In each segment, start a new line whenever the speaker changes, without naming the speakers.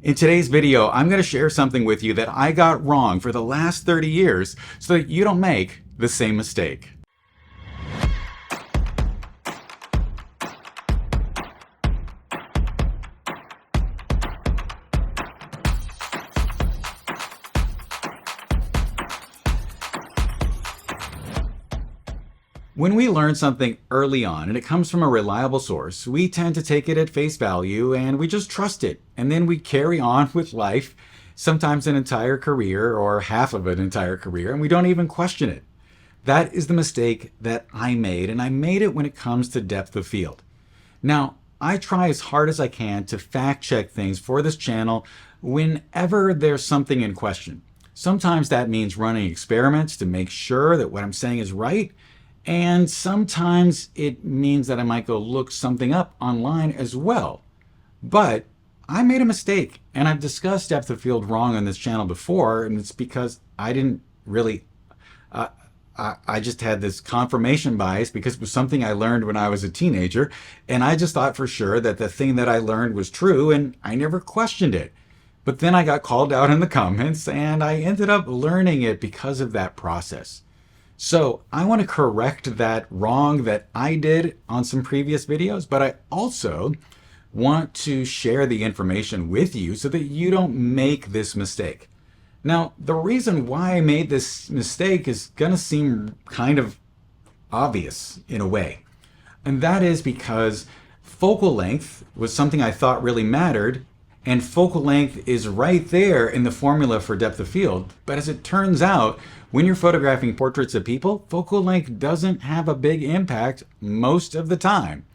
In today's video, I'm going to share something with you that I got wrong for the last 30 years so that you don't make the same mistake. When we learn something early on and it comes from a reliable source, we tend to take it at face value and we just trust it. And then we carry on with life, sometimes an entire career or half of an entire career, and we don't even question it. That is the mistake that I made, and I made it when it comes to depth of field. Now, I try as hard as I can to fact check things for this channel whenever there's something in question. Sometimes that means running experiments to make sure that what I'm saying is right. And sometimes it means that I might go look something up online as well. But I made a mistake, and I've discussed depth of field wrong on this channel before, and it's because I didn't really, I just had this confirmation bias because it was something I learned when I was a teenager, and I just thought for sure that the thing that I learned was true, and I never questioned it. But then I got called out in the comments, and I ended up learning it because of that process. So I want to correct that wrong that I did on some previous videos, but I also want to share the information with you so that you don't make this mistake. Now, the reason why I made this mistake is going to seem kind of obvious in a way. And that is because focal length was something I thought really mattered, and focal length is right there in the formula for depth of field. But as it turns out, when you're photographing portraits of people, focal length doesn't have a big impact most of the time.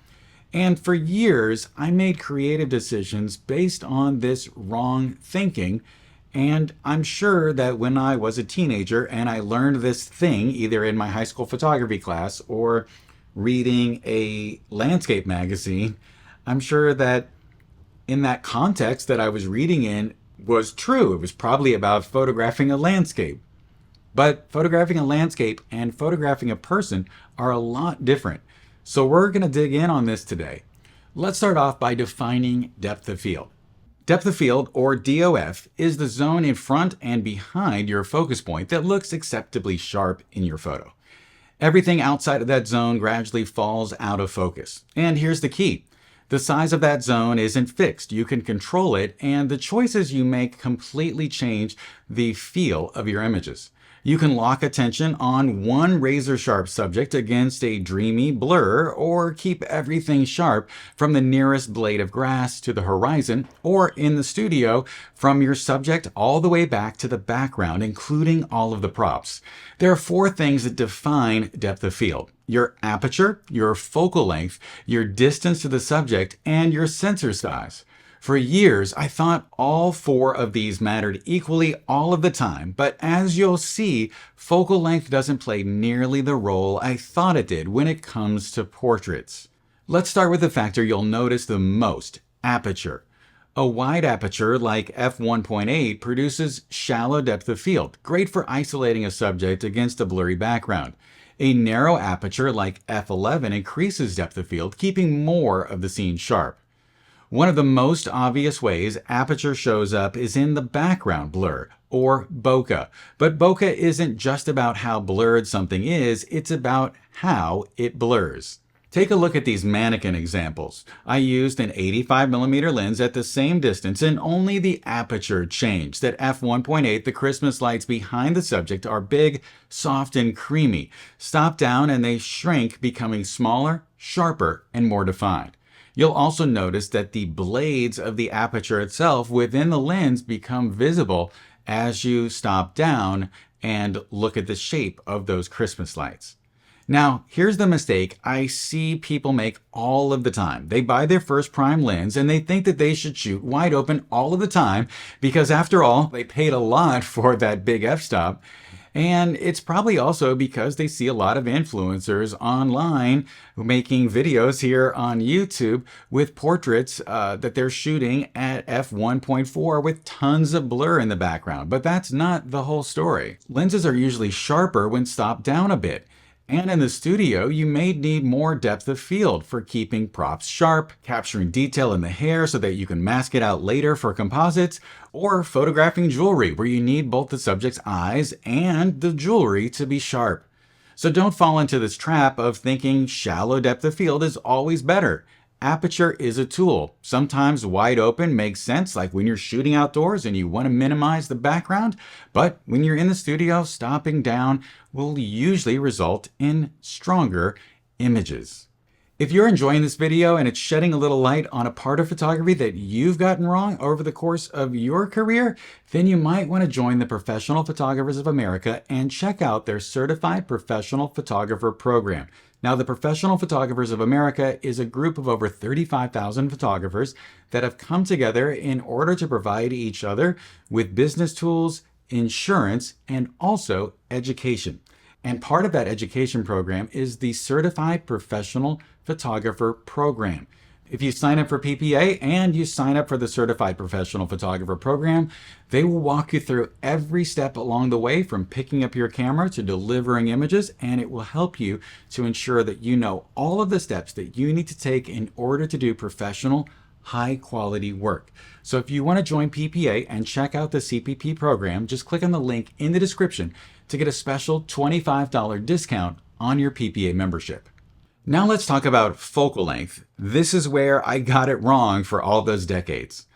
And for years, I made creative decisions based on this wrong thinking. And I'm sure that when I was a teenager and I learned this thing, either in my high school photography class or reading a landscape magazine, I'm sure that in that context that I was reading in was true. It was probably about photographing a landscape. But photographing a landscape and photographing a person are a lot different. So we're going to dig in on this today. Let's start off by defining depth of field. Depth of field, or DOF, is the zone in front and behind your focus point that looks acceptably sharp in your photo. Everything outside of that zone gradually falls out of focus. And here's the key. The size of that zone isn't fixed. You can control it, and the choices you make completely change the feel of your images. You can lock attention on one razor-sharp subject against a dreamy blur, or keep everything sharp from the nearest blade of grass to the horizon, or in the studio, from your subject all the way back to the background, including all of the props. There are four things that define depth of field: your aperture, your focal length, your distance to the subject, and your sensor size. For years, I thought all four of these mattered equally all of the time, but as you'll see, focal length doesn't play nearly the role I thought it did when it comes to portraits. Let's start with the factor you'll notice the most: aperture. A wide aperture like f1.8 produces shallow depth of field, great for isolating a subject against a blurry background. A narrow aperture like f11 increases depth of field, keeping more of the scene sharp. One of the most obvious ways aperture shows up is in the background blur, or bokeh. But bokeh isn't just about how blurred something is, it's about how it blurs. Take a look at these mannequin examples. I used an 85mm lens at the same distance, and only the aperture changed. At f1.8, the Christmas lights behind the subject are big, soft, and creamy. Stop down and they shrink, becoming smaller, sharper, and more defined. You'll also notice that the blades of the aperture itself within the lens become visible as you stop down and look at the shape of those Christmas lights. Now, here's the mistake I see people make all of the time. They buy their first prime lens and they think that they should shoot wide open all of the time because, after all, they paid a lot for that big f-stop. And it's probably also because they see a lot of influencers online making videos here on YouTube with portraits that they're shooting at f1.4 with tons of blur in the background. But that's not the whole story. Lenses are usually sharper when stopped down a bit. And in the studio, you may need more depth of field for keeping props sharp, capturing detail in the hair so that you can mask it out later for composites, or photographing jewelry where you need both the subject's eyes and the jewelry to be sharp. So don't fall into this trap of thinking shallow depth of field is always better. Aperture is a tool. Sometimes wide open makes sense, like when you're shooting outdoors and you want to minimize the background, but when you're in the studio, stopping down will usually result in stronger images. If you're enjoying this video and it's shedding a little light on a part of photography that you've gotten wrong over the course of your career, then you might want to join the Professional Photographers of America and check out their Certified Professional Photographer program. Now, the Professional Photographers of America is a group of over 35,000 photographers that have come together in order to provide each other with business tools, insurance, and also education. And part of that education program is the Certified Professional Photographer program. If you sign up for PPA and you sign up for the Certified Professional Photographer program, they will walk you through every step along the way from picking up your camera to delivering images, and it will help you to ensure that you know all of the steps that you need to take in order to do professional, high quality work. So if you want to join PPA and check out the CPP program, just click on the link in the description to get a special $25 discount on your PPA membership. Now let's talk about focal length. This is where I got it wrong for all those decades.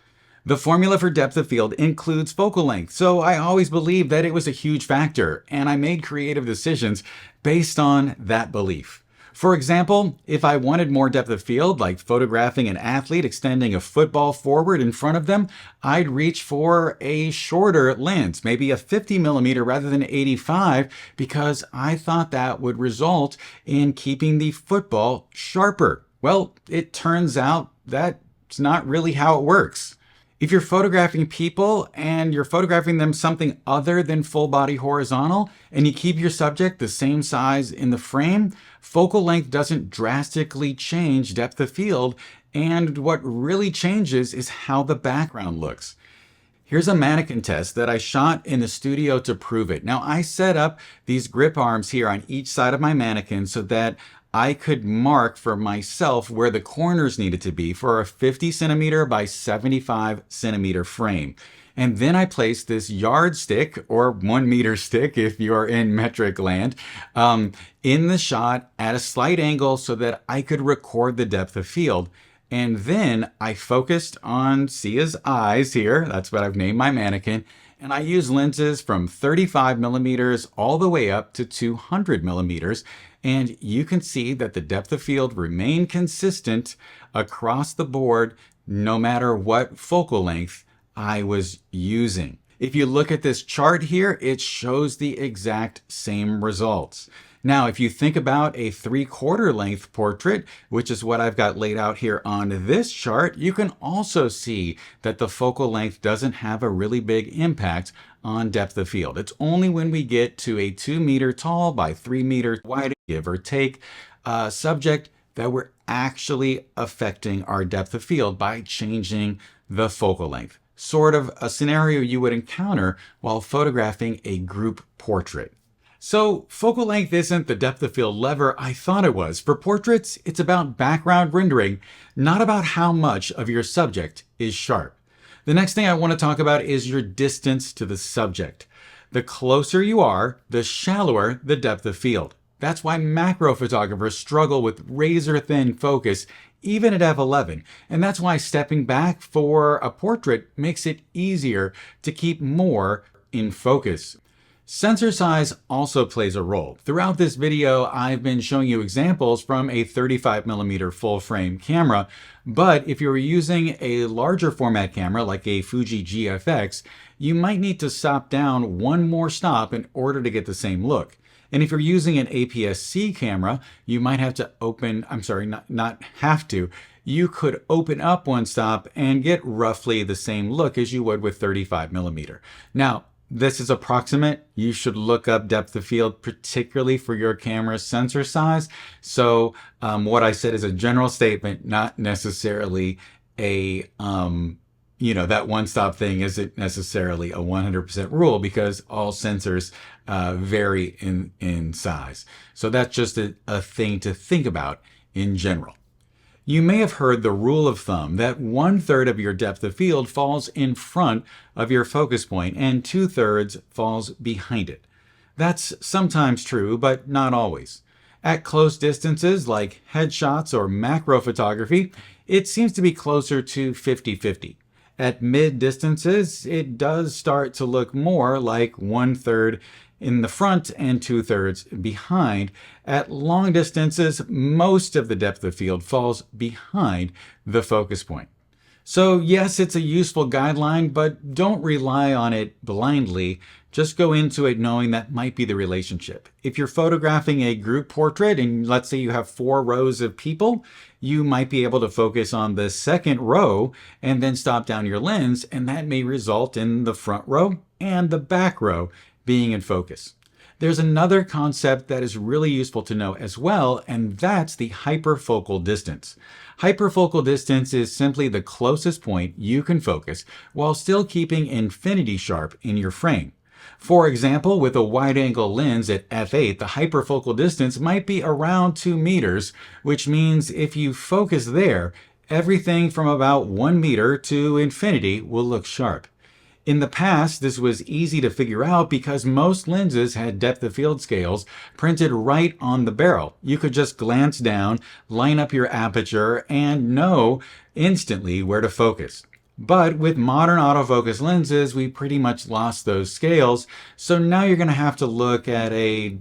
The formula for depth of field includes focal length, so I always believed that it was a huge factor, and I made creative decisions based on that belief. For example, if I wanted more depth of field, like photographing an athlete extending a football forward in front of them, I'd reach for a shorter lens, maybe a 50mm rather than 85, because I thought that would result in keeping the football sharper. Well, it turns out that's not really how it works. If you're photographing people and you're photographing them something other than full body horizontal and you keep your subject the same size in the frame, focal length doesn't drastically change depth of field, and what really changes is how the background looks. Here's a mannequin test that I shot in the studio to prove it. Now, I set up these grip arms here on each side of my mannequin so that I could mark for myself where the corners needed to be for a 50cm by 75cm frame. And then I placed this yardstick, or 1 meter stick if you're in metric land, in the shot at a slight angle so that I could record the depth of field. And then I focused on Sia's eyes here. That's what I've named my mannequin. And I use lenses from 35mm all the way up to 200mm. And you can see that the depth of field remained consistent across the board, no matter what focal length I was using. If you look at this chart here, it shows the exact same results. Now, if you think about a 3/4 length portrait, which is what I've got laid out here on this chart, you can also see that the focal length doesn't have a really big impact on depth of field. It's only when we get to a 2 meter tall by 3 meter wide, give or take, subject that we're actually affecting our depth of field by changing the focal length. Sort of a scenario you would encounter while photographing a group portrait. So focal length isn't the depth of field lever I thought it was. For portraits, it's about background rendering, not about how much of your subject is sharp. The next thing I want to talk about is your distance to the subject. The closer you are, the shallower the depth of field. That's why macro photographers struggle with razor thin focus, even at f11. And that's why stepping back for a portrait makes it easier to keep more in focus. Sensor size also plays a role. Throughout this video, I've been showing you examples from a 35mm full frame camera, but if you're using a larger format camera like a Fuji GFX, you might need to stop down one more stop in order to get the same look. And if you're using an APS-C camera, you might have to you could open up one stop and get roughly the same look as you would with 35mm. Now, this is approximate. You should look up depth of field, particularly for your camera's sensor size. So what I said is a general statement, not necessarily a that one-stop thing isn't necessarily a 100% rule because all sensors vary in size. So that's just a thing to think about in general. You may have heard the rule of thumb that 1/3 of your depth of field falls in front of your focus point and 2/3 falls behind it. That's sometimes true, but not always. At close distances like headshots or macro photography, it seems to be closer to 50-50. At mid distances, it does start to look more like 1/3 in the front and 2/3 behind. At long distances, most of the depth of field falls behind the focus point. So yes, it's a useful guideline, but don't rely on it blindly. Just go into it knowing that might be the relationship. If you're photographing a group portrait and let's say you have 4 rows of people, you might be able to focus on the second row and then stop down your lens, and that may result in the front row and the back row being in focus. There's another concept that is really useful to know as well, and that's the hyperfocal distance. Hyperfocal distance is simply the closest point you can focus while still keeping infinity sharp in your frame. For example, with a wide-angle lens at f8, the hyperfocal distance might be around 2 meters, which means if you focus there, everything from about 1 meter to infinity will look sharp. In the past, this was easy to figure out because most lenses had depth of field scales printed right on the barrel. You could just glance down, line up your aperture, and know instantly where to focus. But with modern autofocus lenses, we pretty much lost those scales. So now you're going to have to look at a,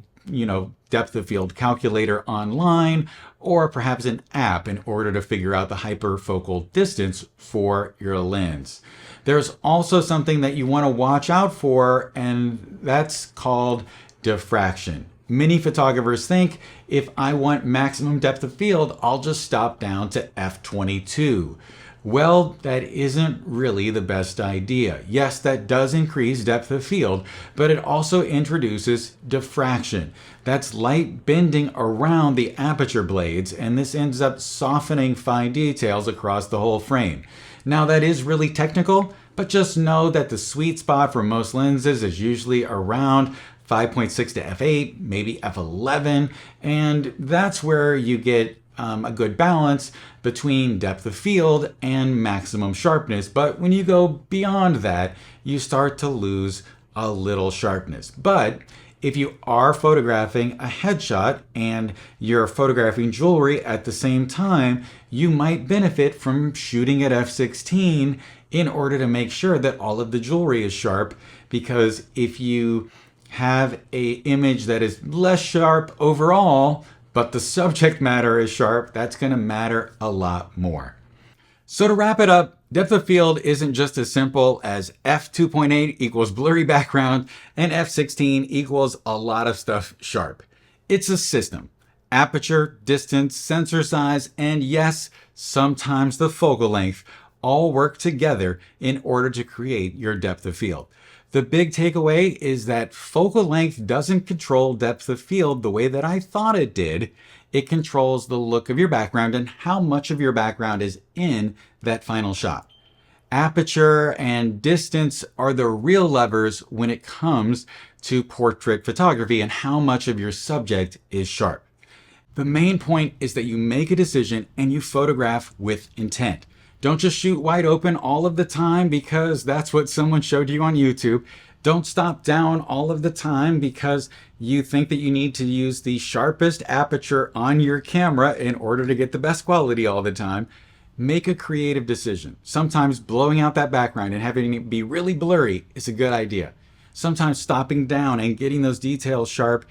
depth of field calculator online or perhaps an app in order to figure out the hyperfocal distance for your lens. There's also something that you want to watch out for, and that's called diffraction. Many photographers think if I want maximum depth of field, I'll just stop down to f22. Well, that isn't really the best idea. Yes, that does increase depth of field, but it also introduces diffraction. That's light bending around the aperture blades, and this ends up softening fine details across the whole frame. Now, that is really technical, but just know that the sweet spot for most lenses is usually around 5.6 to f8, maybe f11, and that's where you get a good balance between depth of field and maximum sharpness. But when you go beyond that, you start to lose a little sharpness. But if you are photographing a headshot and you're photographing jewelry at the same time, you might benefit from shooting at f16 in order to make sure that all of the jewelry is sharp, because if you have an image that is less sharp overall, but the subject matter is sharp, that's going to matter a lot more. So to wrap it up, depth of field isn't just as simple as f2.8 equals blurry background and f16 equals a lot of stuff sharp. It's a system. Aperture, distance, sensor size, and yes, sometimes the focal length all work together in order to create your depth of field. The big takeaway is that focal length doesn't control depth of field the way that I thought it did. It controls the look of your background and how much of your background is in that final shot. Aperture and distance are the real levers when it comes to portrait photography and how much of your subject is sharp. The main point is that you make a decision and you photograph with intent. Don't just shoot wide open all of the time because that's what someone showed you on YouTube. Don't stop down all of the time because you think that you need to use the sharpest aperture on your camera in order to get the best quality all the time. Make a creative decision. Sometimes blowing out that background and having it be really blurry is a good idea. Sometimes stopping down and getting those details sharp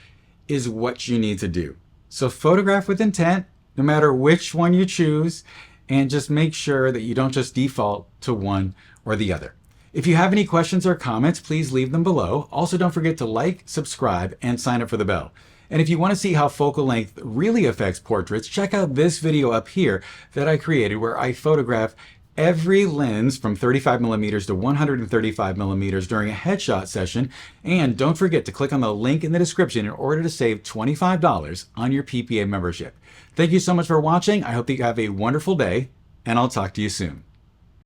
is what you need to do. So photograph with intent, no matter which one you choose, and just make sure that you don't just default to one or the other. If you have any questions or comments, please leave them below. Also, don't forget to like, subscribe, and sign up for the bell. And if you want to see how focal length really affects portraits, check out this video up here that I created where I photograph every lens from 35 millimeters to 135 millimeters during a headshot session. And don't forget to click on the link in the description in order to save $25 on your PPA membership. Thank you so much for watching. I hope that you have a wonderful day, and I'll talk to you soon.